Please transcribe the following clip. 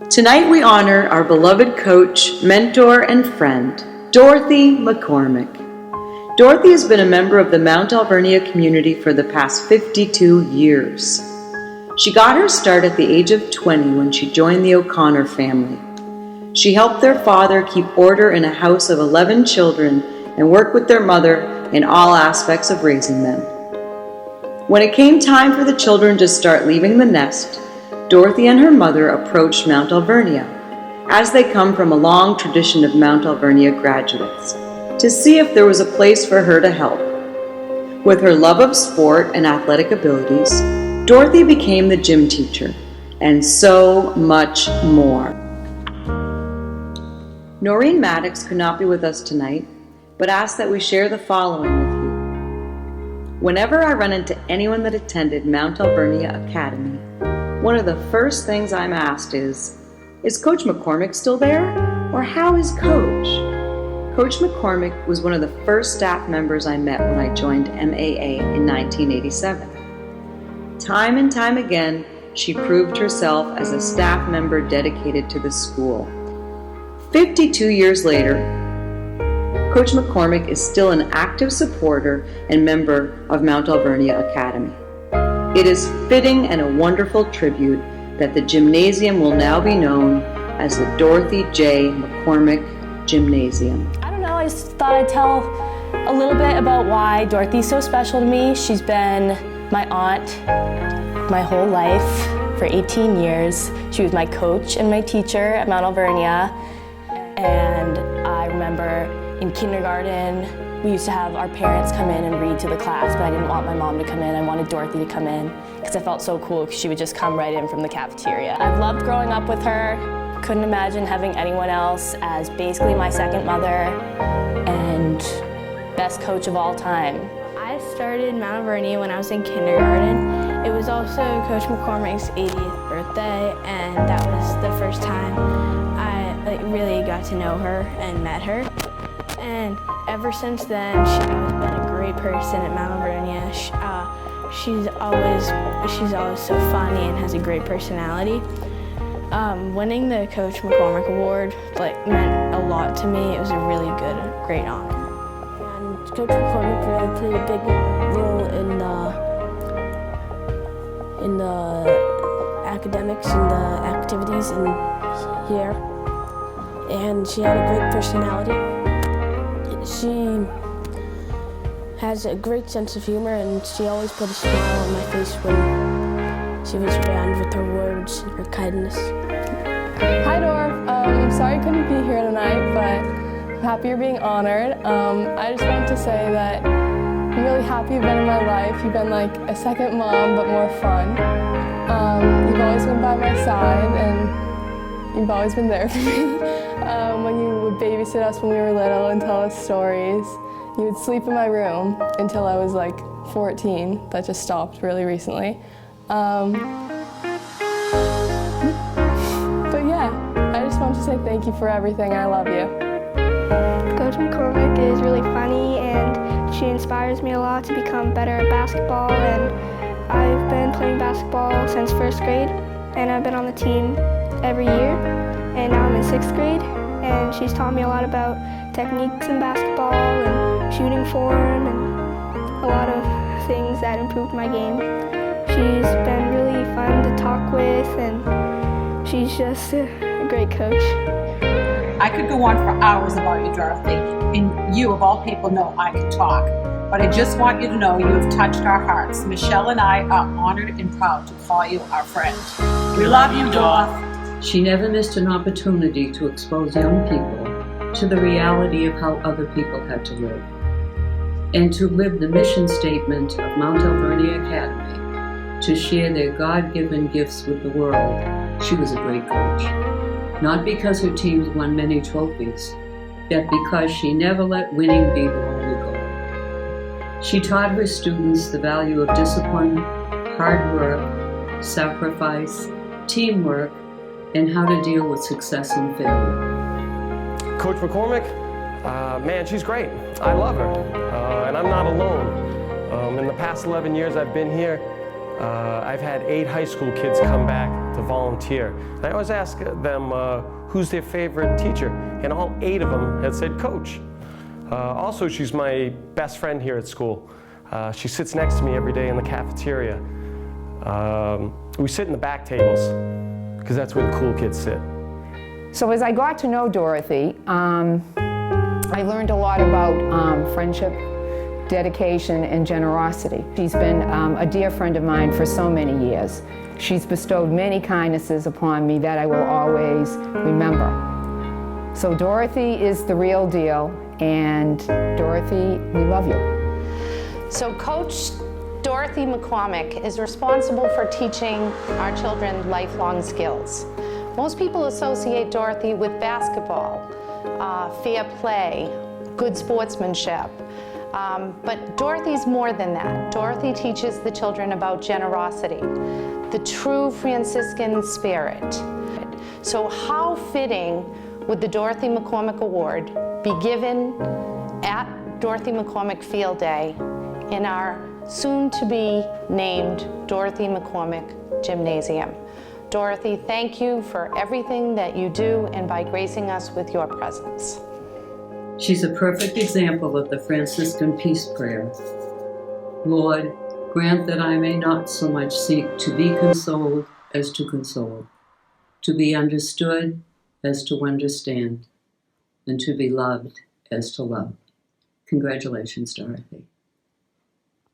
Tonight we honor our beloved coach, mentor, and friend, Dorothy McCormick. Dorothy has been a member of the Mount Alvernia community for the past 52 years. She got her start at the age of 20 when she joined the O'Connor family. She helped their father keep order in a house of 11 children and worked with their mother in all aspects of raising them. When it came time for the children to start leaving the nest, Dorothy and her mother approached Mount Alvernia, as they come from a long tradition of Mount Alvernia graduates, to see if there was a place for her to help. With her love of sport and athletic abilities, Dorothy became the gym teacher, and so much more. Noreen Maddox could not be with us tonight, but asked that we share the following with you. Whenever I run into anyone that attended Mount Alvernia Academy, one of the first things I'm asked is Coach McCormick still there? Or how is Coach? Coach McCormick was one of the first staff members I met when I joined MAA in 1987. Time and time again, she proved herself as a staff member dedicated to the school. 52 years later, Coach McCormick is still an active supporter and member of Mount Alvernia Academy. It is fitting and a wonderful tribute that the gymnasium will now be known as the Dorothy J. McCormick Gymnasium. I don't know, I just thought I'd tell a little bit about why Dorothy's so special to me. She's been my aunt my whole life for 18 years. She was my coach and my teacher at Mount Alvernia. And I remember in kindergarten, we used to have our parents come in and read to the class, but I didn't want my mom to come in. I wanted Dorothy to come in because I felt so cool because she would just come right in from the cafeteria. I've loved growing up with her. Couldn't imagine having anyone else as basically my second mother and best coach of all time. I started Mount Alvernia when I was in kindergarten. It was also Coach McCormick's 80th birthday, and that was the first time I really got to know her and met her. And ever since then, she's always been a great person at Mount Alvernia. She's always so funny and has a great personality. Winning the Coach McCormick Award meant a lot to me. It was a really great honor. And Coach McCormick really played a big role in the academics and the activities in here. And she had a great personality. She has a great sense of humor, and she always put a smile on my face when she was around with her words and her kindness. Hi Dor, I'm sorry I couldn't be here tonight, but I'm happy you're being honored. I just wanted to say that I'm really happy you've been in my life. You've been like a second mom, but more fun. You've always been by my side, and you've always been there for me. When you would babysit us when we were little and tell us stories. You would sleep in my room until I was like 14. That just stopped really recently. But yeah, I just want to say thank you for everything. I love you. Coach McCormick is really funny, and she inspires me a lot to become better at basketball. And I've been playing basketball since first grade, and I've been on the team every year. And now I'm in sixth grade, and she's taught me a lot about techniques in basketball and shooting form and a lot of things that improved my game. She's been really fun to talk with, and she's just a great coach. I could go on for hours about you, Dorothy, and you, of all people, know I can talk. But I just want you to know you have touched our hearts. Michelle and I are honored and proud to call you our friend. We love you, Dorothy. She never missed an opportunity to expose young people to the reality of how other people had to live, and to live the mission statement of Mount Alvernia Academy, to share their God-given gifts with the world. She was a great coach, not because her teams won many trophies, but because she never let winning be the only goal. She taught her students the value of discipline, hard work, sacrifice, teamwork, and how to deal with success and failure. Coach McCormick, man, she's great. I love her, and I'm not alone. In the past 11 years I've been here, I've had 8 high school kids come back to volunteer. I always ask them who's their favorite teacher, and all 8 of them had said Coach. Also, she's my best friend here at school. She sits next to me every day in the cafeteria. We sit in the back tables, because that's where the cool kids sit. So as I got to know Dorothy, I learned a lot about friendship, dedication, and generosity. She's been a dear friend of mine for so many years. She's bestowed many kindnesses upon me that I will always remember. So Dorothy is the real deal, and Dorothy, we love you. So Coach Dorothy McCormick is responsible for teaching our children lifelong skills. Most people associate Dorothy with basketball, fair play, good sportsmanship. But Dorothy's more than that. Dorothy teaches the children about generosity, the true Franciscan spirit. So how fitting would the Dorothy McCormick Award be given at Dorothy McCormick Field Day in our soon-to-be named Dorothy McCormick Gymnasium. Dorothy, thank you for everything that you do and by gracing us with your presence. She's a perfect example of the Franciscan peace prayer. Lord, grant that I may not so much seek to be consoled as to console, to be understood as to understand, and to be loved as to love. Congratulations, Dorothy.